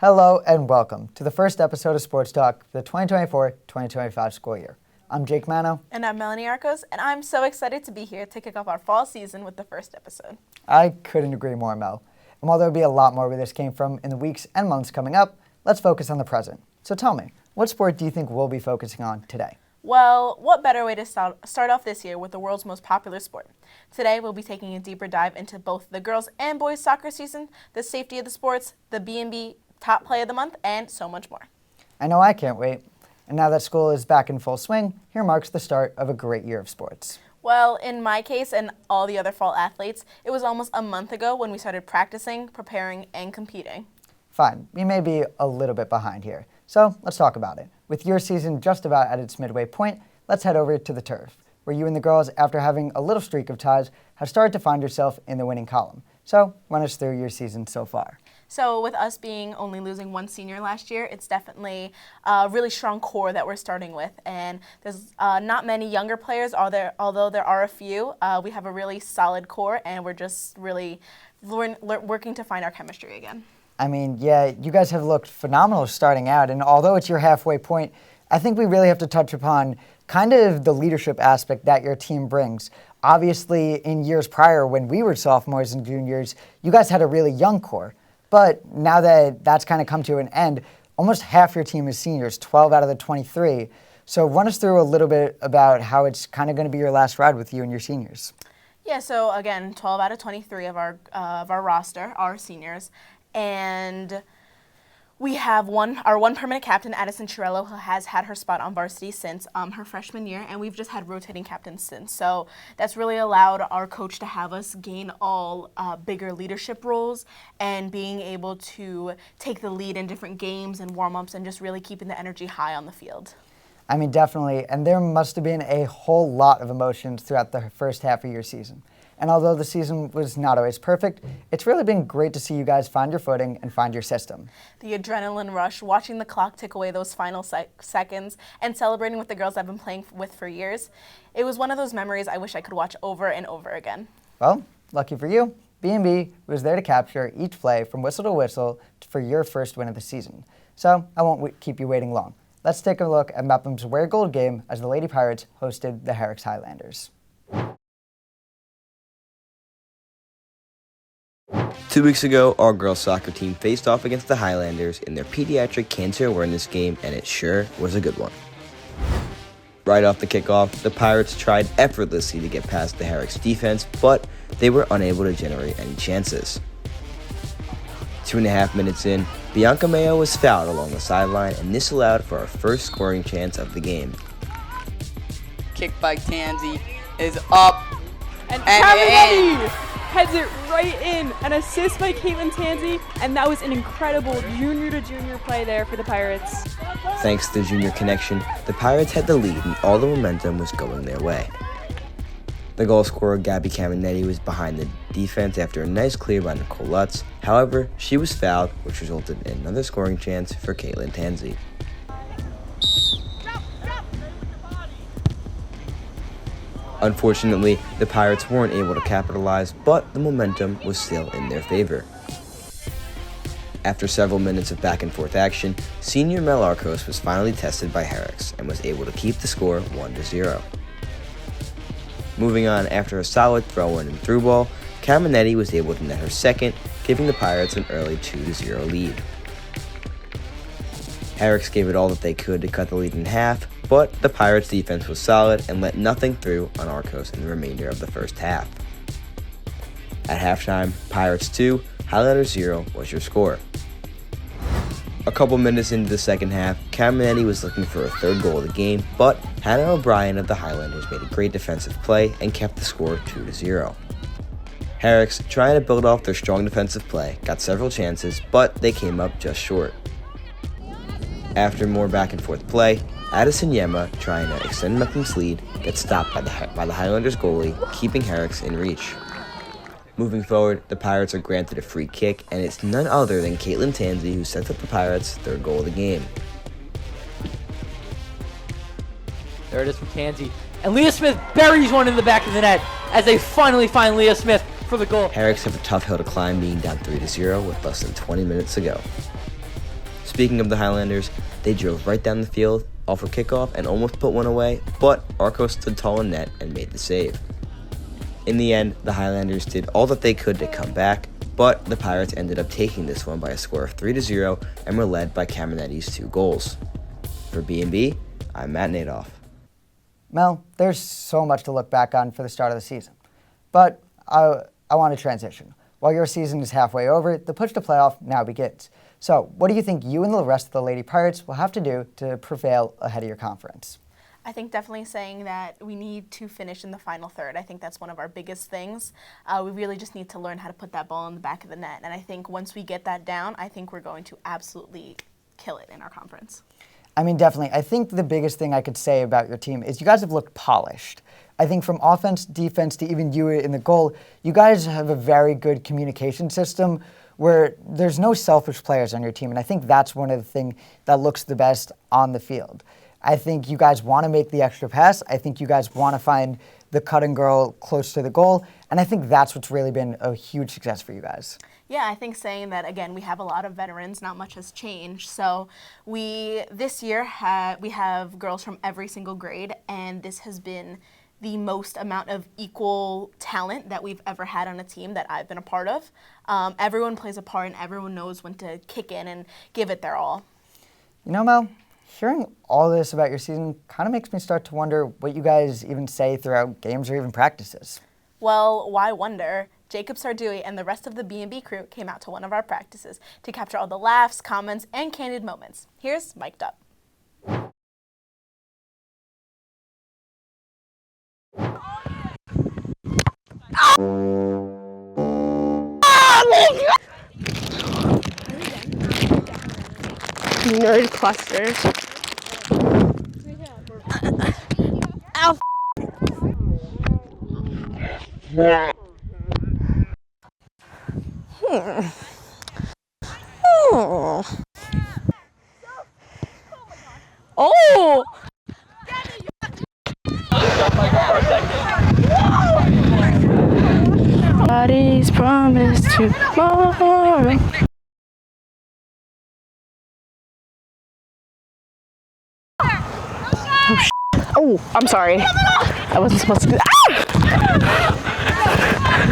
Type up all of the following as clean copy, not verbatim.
Hello and welcome to the first episode of Sports Talk for the 2024-2025 school year. I'm Jake Manno. And I'm Melanie Arcos, and I'm so excited to be here to kick off our fall season with the first episode. I couldn't agree more, Mel. And while there'll be a lot more where this came from in the weeks and months coming up, let's focus on the present. So tell me, what sport do you think we'll be focusing on today? Well, what better way to start off this year with the world's most popular sport? Today, we'll be taking a deeper dive into both the girls' and boys' soccer season, the safety of the sports, the B&B Top Play of the Month, and so much more. I know I can't wait. And now that school is back in full swing, here marks the start of a great year of sports. Well, in my case and all the other fall athletes, it was almost a month ago when we started practicing, preparing, and competing. Fine, we may be a little bit behind here. So let's talk about it. With your season just about at its midway point, let's head over to the turf, where you and the girls, after having a little streak of ties, have started to find yourself in the winning column. So run us through your season so far. So with us being only losing one senior last year, it's definitely a really strong core that we're starting with. And there's not many younger players, although there are a few. We have a really solid core, and we're just really working to find our chemistry again. I mean, yeah, you guys have looked phenomenal starting out. And although it's your halfway point, I think we really have to touch upon kind of the leadership aspect that your team brings. Obviously, in years prior, when we were sophomores and juniors, you guys had a really young core. But now that that's kind of come to an end, almost half your team is seniors, 12 out of the 23. So run us through a little bit about how it's kind of going to be your last ride with you and your seniors. Yeah, so again, 12 out of 23 of our roster are seniors. And we have our one permanent captain, Addison Chiarello, who has had her spot on varsity since her freshman year, and we've just had rotating captains since. So that's really allowed our coach to have us gain all bigger leadership roles and being able to take the lead in different games and warm-ups and just really keeping the energy high on the field. I mean, definitely. And there must have been a whole lot of emotions throughout the first half of your season. And although the season was not always perfect, it's really been great to see you guys find your footing and find your system. The adrenaline rush, watching the clock tick away those final seconds, and celebrating with the girls I've been playing with for years. It was one of those memories I wish I could watch over and over again. Well, lucky for you, B&B was there to capture each play from whistle to whistle for your first win of the season. So I won't keep you waiting long. Let's take a look at Mepham's Wear Gold game as the Lady Pirates hosted the Herrick's Highlanders. 2 weeks ago, our girls soccer team faced off against the Highlanders in their pediatric cancer awareness game, and it sure was a good one. Right off the kickoff, the Pirates tried effortlessly to get past the Herrick's defense, but they were unable to generate any chances. 2.5 minutes in, Bianca Mayo was fouled along the sideline, and this allowed for our first scoring chance of the game. Kick by Tansy is up and in. Heads it right in. An assist by Caitlin Tansy, and that was an incredible junior-to-junior play there for the Pirates. Thanks to the junior connection, the Pirates had the lead and all the momentum was going their way. The goal scorer, Gabby Caminetti, was behind the defense after a nice clear by Nicole Lutz. However, she was fouled, which resulted in another scoring chance for Caitlin Tansy. Unfortunately, the Pirates weren't able to capitalize, but the momentum was still in their favor. After several minutes of back-and-forth action, senior Mel Arcos was finally tested by Herrick's and was able to keep the score 1-0. Moving on, after a solid throw-in and through ball, Caminetti was able to net her second, giving the Pirates an early 2-0 lead. Herrick's gave it all that they could to cut the lead in half, but the Pirates' defense was solid and let nothing through on Arcos in the remainder of the first half. At halftime, Pirates 2, Highlanders 0 was your score. A couple minutes into the second half, Caminetti was looking for a third goal of the game, but Hannah O'Brien of the Highlanders made a great defensive play and kept the score 2-0. Herrick's, trying to build off their strong defensive play, got several chances, but they came up just short. After more back-and-forth play, Addison Yema, trying to extend Mepham's lead, gets stopped by the Highlanders goalie, keeping Herrick's in reach. Moving forward, the Pirates are granted a free kick, and it's none other than Caitlin Tansy who sets up the Pirates' third goal of the game. There it is from Tansy. And Leah Smith buries one in the back of the net as they finally find Leah Smith for the goal. Herrick's have a tough hill to climb, being down 3-0 with less than 20 minutes to go. Speaking of the Highlanders, they drove right down the field off a kickoff and almost put one away, but Arcos stood tall in net and made the save. In the end, the Highlanders did all that they could to come back, but the Pirates ended up taking this one by a score of 3-0 and were led by Caminetti's 2 goals. For B&B, I'm Matt Nadoff. Mel, there's so much to look back on for the start of the season. But I want to transition. While your season is halfway over, the push to playoff now begins. So what do you think you and the rest of the Lady Pirates will have to do to prevail ahead of your conference? I think definitely saying that we need to finish in the final third. I think that's one of our biggest things. We really just need to learn how to put that ball in the back of the net. And I think once we get that down, I think we're going to absolutely kill it in our conference. I mean, definitely. I think the biggest thing I could say about your team is you guys have looked polished. I think from offense, defense, to even you in the goal, you guys have a very good communication system where there's no selfish players on your team. And I think that's one of the things that looks the best on the field. I think you guys want to make the extra pass. I think you guys want to find the cutting girl close to the goal. And I think that's what's really been a huge success for you guys. Yeah, I think saying that, again, we have a lot of veterans, not much has changed. So this year, we have girls from every single grade, and this has been the most amount of equal talent that we've ever had on a team that I've been a part of. Everyone plays a part, and everyone knows when to kick in and give it their all. You know, Mel, hearing all this about your season kind of makes me start to wonder what you guys even say throughout games or even practices. Well, why wonder? Jacob Sardui and the rest of the B&B crew came out to one of our practices to capture all the laughs, comments, and candid moments. Here's Mic'd Up. Nerd clusters. Ow. Oh! Body's promised tomorrow. Oh, I'm sorry. I wasn't supposed to do that. Ah!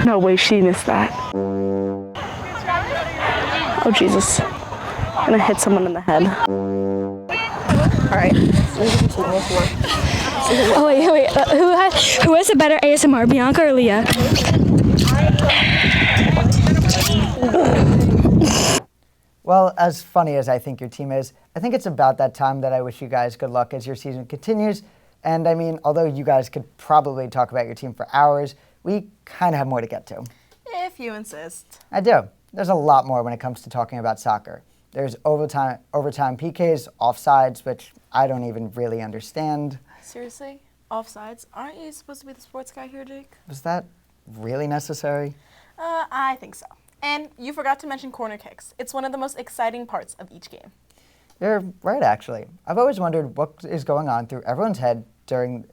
No way she missed that. Oh, Jesus. I'm gonna hit someone in the head. Alright. Oh, wait. Who has a better ASMR, Bianca or Leah? Well, as funny as I think your team is, I think it's about that time that I wish you guys good luck as your season continues. And I mean, although you guys could probably talk about your team for hours, we kind of have more to get to. If you insist. I do. There's a lot more when it comes to talking about soccer. There's overtime PKs, offsides, which I don't even really understand. Seriously? Offsides? Aren't you supposed to be the sports guy here, Jake? Was that really necessary? I think so. And you forgot to mention corner kicks. It's one of the most exciting parts of each game. You're right, actually. I've always wondered what is going on through everyone's head during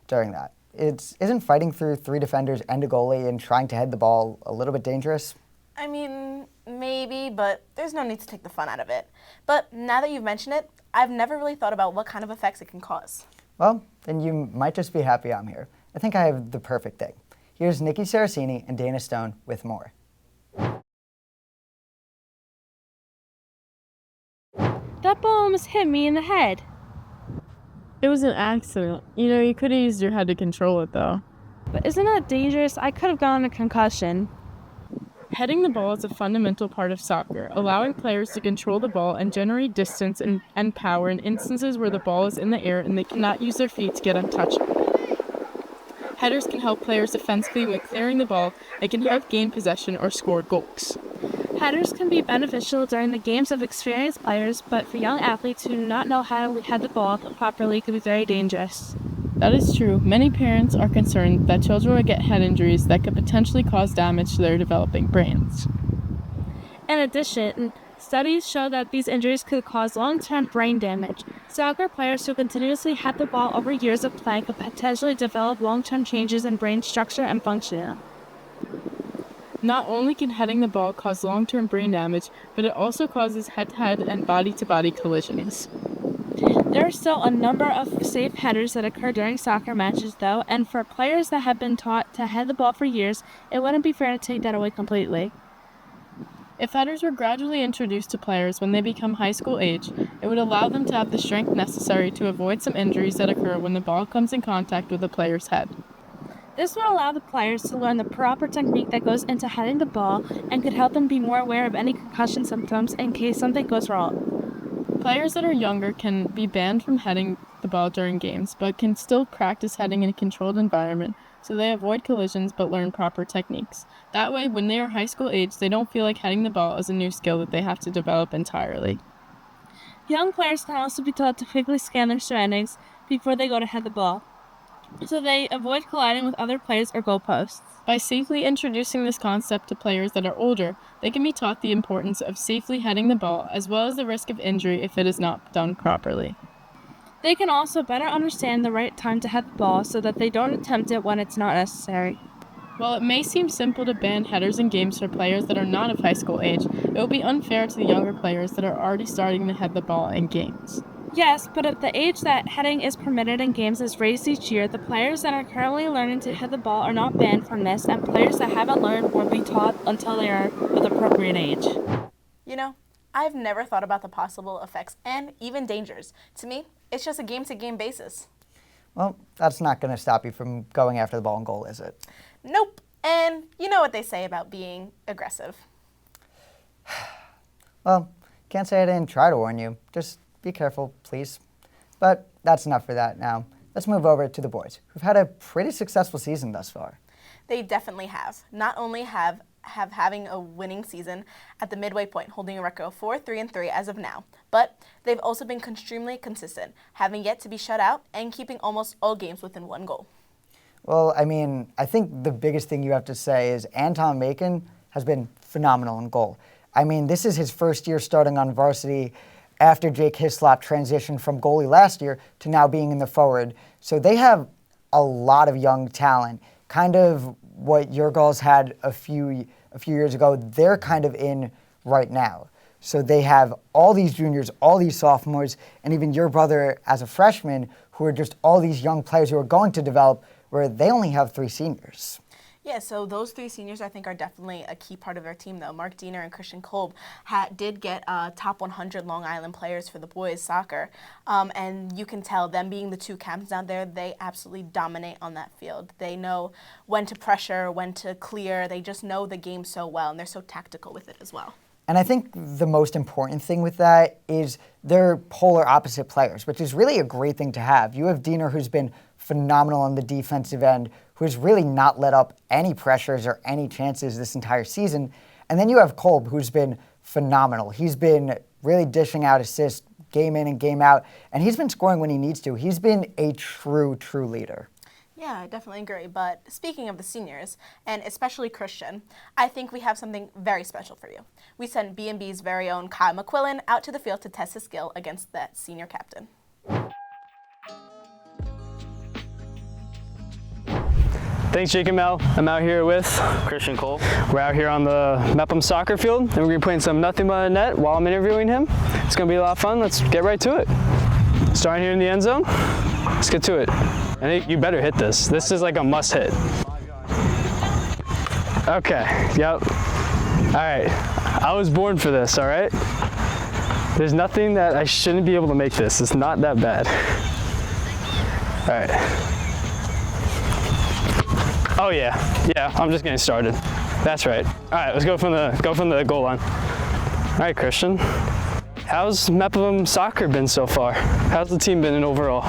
that. Isn't fighting through 3 defenders and a goalie and trying to head the ball a little bit dangerous? I mean, maybe, but there's no need to take the fun out of it. But now that you've mentioned it, I've never really thought about what kind of effects it can cause. Well, then you might just be happy I'm here. I think I have the perfect thing. Here's Nikki Saraceni and Dana Stone with more. That ball almost hit me in the head. It was an accident. You know, you could have used your head to control it, though. But isn't that dangerous? I could have gotten a concussion. Heading the ball is a fundamental part of soccer, allowing players to control the ball and generate distance and power in instances where the ball is in the air and they cannot use their feet to get untouched. Headers can help players defensively when clearing the ball. They can help gain possession or score goals. Headers can be beneficial during the games of experienced players, but for young athletes who do not know how to head the ball properly, can be very dangerous. That is true. Many parents are concerned that children will get head injuries that could potentially cause damage to their developing brains. In addition, studies show that these injuries could cause long-term brain damage. Soccer players who continuously head the ball over years of play could potentially develop long-term changes in brain structure and function. Not only can heading the ball cause long-term brain damage, but it also causes head-to-head and body-to-body collisions. There are still a number of safe headers that occur during soccer matches, though, and for players that have been taught to head the ball for years, it wouldn't be fair to take that away completely. If headers were gradually introduced to players when they become high school age, it would allow them to have the strength necessary to avoid some injuries that occur when the ball comes in contact with the player's head. This would allow the players to learn the proper technique that goes into heading the ball and could help them be more aware of any concussion symptoms in case something goes wrong. Players that are younger can be banned from heading the ball during games, but can still practice heading in a controlled environment so they avoid collisions but learn proper techniques. That way, when they are high school age, they don't feel like heading the ball is a new skill that they have to develop entirely. Young players can also be taught to quickly scan their surroundings before they go to head the ball, so they avoid colliding with other players or goalposts. By safely introducing this concept to players that are older, they can be taught the importance of safely heading the ball as well as the risk of injury if it is not done properly. They can also better understand the right time to head the ball so that they don't attempt it when it's not necessary. While it may seem simple to ban headers in games for players that are not of high school age, it will be unfair to the younger players that are already starting to head the ball in games. Yes, but at the age that heading is permitted in games is raised each year, the players that are currently learning to head the ball are not banned from this, and players that haven't learned will be taught until they are of appropriate age. You know, I've never thought about the possible effects and even dangers. To me, it's just a game-to-game basis. Well, that's not going to stop you from going after the ball and goal, is it? Nope. And you know what they say about being aggressive. Well, can't say I didn't try to warn you. Just be careful, please. But that's enough for that now. Let's move over to the boys, who've had a pretty successful season thus far. They definitely have. Not only having a winning season at the midway point, holding a record of 4-3-3 as of now, but they've also been extremely consistent, having yet to be shut out and keeping almost all games within one goal. Well, I mean, I think the biggest thing you have to say is Anton Macon has been phenomenal in goal. I mean, this is his first year starting on varsity after Jake Hislop transitioned from goalie last year to now being in the forward. So they have a lot of young talent, kind of what your girls had a few years ago. They're kind of in right now. So they have all these juniors, all these sophomores, and even your brother as a freshman, who are just all these young players who are going to develop, where they only have 3 seniors. Yeah, so those 3 seniors I think are definitely a key part of their team, though. Mark Diener and Christian Kolb did get top 100 Long Island players for the boys soccer, and you can tell them being the 2 captains out there, they absolutely dominate on that field. They know when to pressure, when to clear. They just know the game so well, and they're so tactical with it as well. And I think the most important thing with that is they're polar opposite players, which is really a great thing to have. You have Diener, who's been phenomenal on the defensive end, who's really not let up any pressures or any chances this entire season. And then you have Kolb, who's been phenomenal. He's been really dishing out assists game in and game out, and he's been scoring when he needs to. He's been a true leader. Yeah, I definitely agree. But speaking of the seniors, and especially Christian, I think we have something very special for you. We sent B&B's very own Kyle McQuillan out to the field to test his skill against that senior captain. Thanks, Jake and Mel. I'm out here with Christian Cole. We're out here on the Mepham soccer field, and we're going to be playing some nothing but a net while I'm interviewing him. It's going to be a lot of fun. Let's get right to it. Starting here in the end zone. Let's get to it. I think you better hit this. This is like a must hit. Okay, yep. All right, I was born for this, all right? There's nothing that I shouldn't be able to make this. It's not that bad. All right. Oh yeah, I'm just getting started. That's right. All right, let's go from the goal line. All right, Christian. How's Mepham soccer been so far? How's the team been in overall?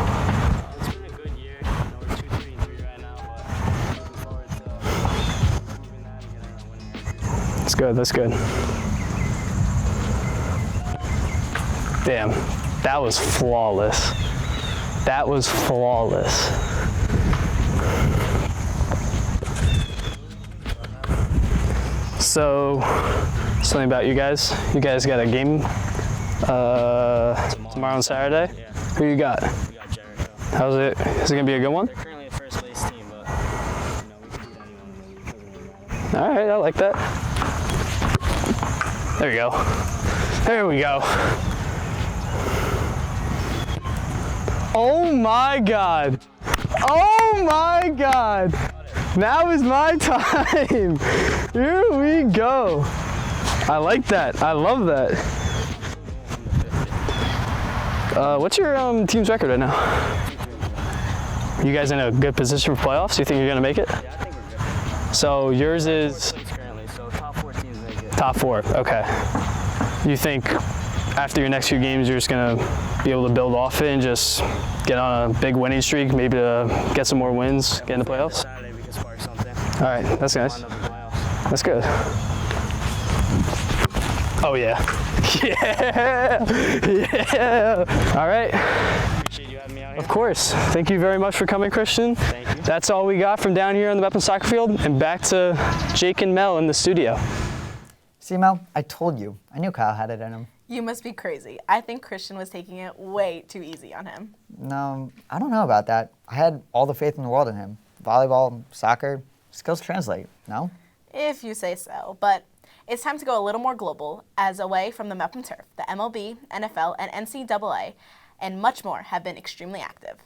It's been a good year. We're 2-3-3 right now, but looking forward to improving that and getting a winning record. That's good, that's good. Damn, that was flawless. That was flawless. So, something about you guys. You guys got a game tomorrow on Saturday? Yeah. Who you got? We got Jericho. How's it? Is it gonna be a good one? They're currently a first place team, but we can beat anyone in the league. Doesn't really All right, I like that. There you go. There we go. Oh my God. Oh my God. Now is my time. Here we go. I like that. I love that. What's your team's record right now? You guys in a good position for playoffs? Do you think you're gonna make it? Yeah, I think we're good. So yours is? Currently, so top 4 teams make it. Top 4, okay. You think after your next few games you're just gonna be able to build off it and just get on a big winning streak, maybe to get some more wins, get in the playoffs? Saturday we can spark something. All right, that's nice. Wind up in playoffs. That's good. Oh yeah. Yeah. Yeah. All right. Appreciate you having me out here. Of course. Thank you very much for coming, Christian. Thank you. That's all we got from down here on the Mepham soccer field, and back to Jake and Mel in the studio. See, Mel, I told you. I knew Kyle had it in him. You must be crazy. I think Christian was taking it way too easy on him. No, I don't know about that. I had all the faith in the world in him. Volleyball, soccer, skills translate, no? If you say so, but it's time to go a little more global, as away from the Mepham turf, the MLB, NFL, and NCAA, and much more have been extremely active.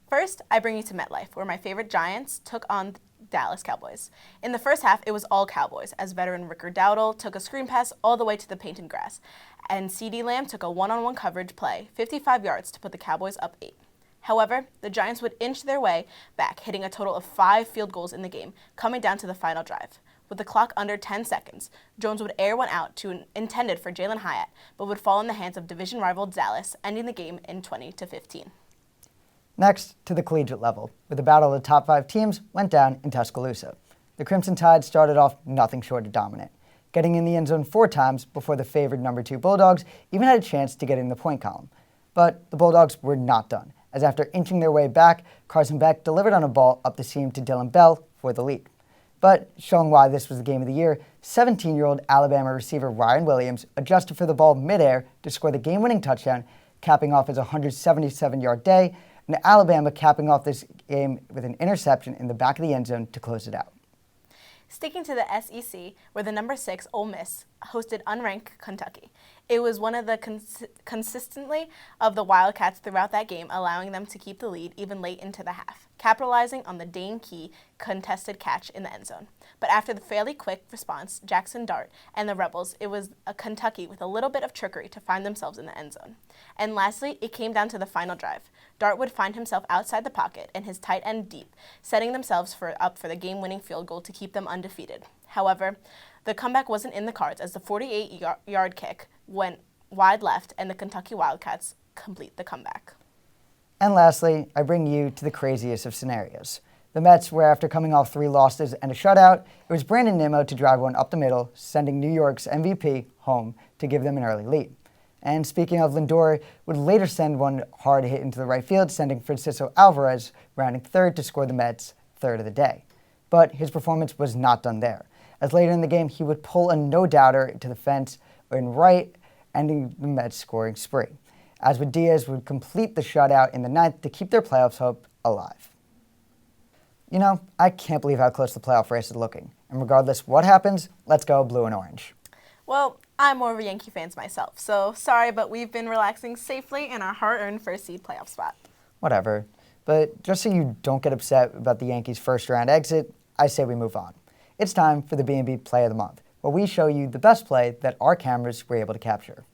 First, I bring you to MetLife, where my favorite Giants took on the Dallas Cowboys. In the first half, it was all Cowboys, as veteran Ricker Dowdle took a screen pass all the way to the painted grass, and CeeDee Lamb took a one-on-one coverage play, 55 yards, to put the Cowboys up 8. However, the Giants would inch their way back, hitting a total of 5 field goals in the game, coming down to the final drive. With the clock under 10 seconds, Jones would air one out intended for Jalen Hyatt, but would fall in the hands of division rival Dallas, ending the game in 20-15. Next, to the collegiate level, where the battle of the top 5 teams went down in Tuscaloosa. The Crimson Tide started off nothing short of dominant, getting in the end zone 4 times before the favored number 2 Bulldogs even had a chance to get in the point column. But the Bulldogs were not done, as after inching their way back, Carson Beck delivered on a ball up the seam to Dylan Bell for the lead. But showing why this was the game of the year, 17-year-old Alabama receiver Ryan Williams adjusted for the ball midair to score the game-winning touchdown, capping off his 177-yard day, and Alabama capping off this game with an interception in the back of the end zone to close it out. Sticking to the SEC, where the number 6 Ole Miss hosted unranked Kentucky. It was one of the consistently of the Wildcats throughout that game, allowing them to keep the lead even late into the half, capitalizing on the Dane Key contested catch in the end zone. But after the fairly quick response, Jackson Dart and the Rebels, it was a Kentucky with a little bit of trickery to find themselves in the end zone. And lastly, it came down to the final drive. Dart would find himself outside the pocket and his tight end deep, setting themselves up for the game-winning field goal to keep them undefeated. However, the comeback wasn't in the cards, as the 48-yard kick went wide left and the Kentucky Wildcats complete the comeback. And lastly, I bring you to the craziest of scenarios. The Mets were, after coming off 3 losses and a shutout, it was Brandon Nimmo to drive one up the middle, sending New York's MVP home to give them an early lead. And speaking of, Lindor would later send one hard hit into the right field, sending Francisco Alvarez rounding third to score the Mets' third of the day. But his performance was not done there, as later in the game he would pull a no-doubter to the fence in right, ending the Mets' scoring spree. As with Diaz would complete the shutout in the 9th to keep their playoffs hope alive. You know, I can't believe how close the playoff race is looking. And regardless what happens, let's go blue and orange. Well, I'm more of a Yankee fan myself, so sorry, but we've been relaxing safely in our hard-earned first seed playoff spot. Whatever. But just so you don't get upset about the Yankees' first-round exit, I say we move on. It's time for the B&B Play of the Month, where we show you the best play that our cameras were able to capture.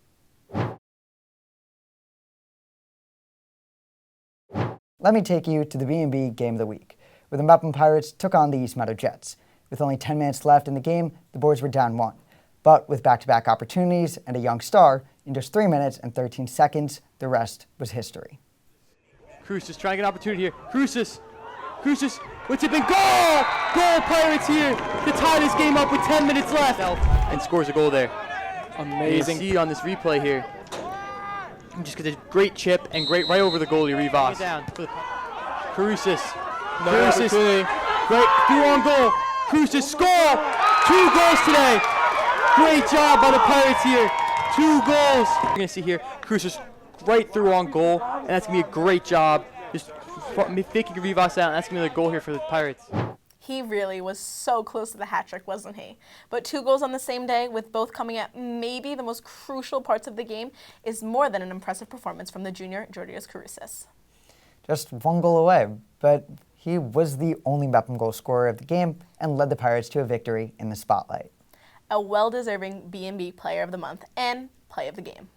Let me take you to the B&B Game of the Week, where the Mepham Pirates took on the East Meadow Jets. With only 10 minutes left in the game, the boys were down 1. But with back-to-back opportunities and a young star, in just 3 minutes and 13 seconds, the rest was history. Crucis trying to get an opportunity here. Crucis with tip and goal! Goal, Pirates here to tie this game up with 10 minutes left. And scores a goal there. Amazing. You see on this replay here. Just get a great chip and great right over the goalie, Rivas. Crucis. Great through on goal. Crucis score! 2 goals today. Great job by the Pirates here. 2 goals. You're going to see here, Crucis right through on goal, and that's going to be a great job. Just faking a reverse out, and that's going to be the goal here for the Pirates. He really was so close to the hat trick, wasn't he? But 2 goals on the same day, with both coming at maybe the most crucial parts of the game, is more than an impressive performance from the junior Georgios Kourousis. Just 1 goal away, but he was the only Mepham goal scorer of the game and led the Pirates to a victory in the spotlight. A well-deserving B&B Player of the Month and Play of the Game.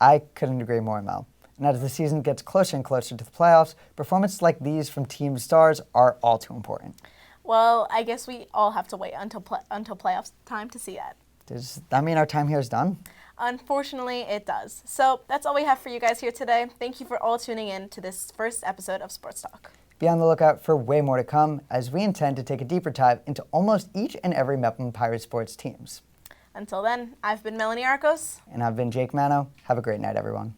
I couldn't agree more, Mel. And as the season gets closer and closer to the playoffs, performances like these from team stars are all too important. Well, I guess we all have to wait until playoffs time to see that. Does that mean our time here is done? Unfortunately, it does. So that's all we have for you guys here today. Thank you for all tuning in to this first episode of Sports Talk. Be on the lookout for way more to come, as we intend to take a deeper dive into almost each and every Mepham Pirate sports teams. Until then, I've been Melanie Arcos. And I've been Jake Manno. Have a great night, everyone.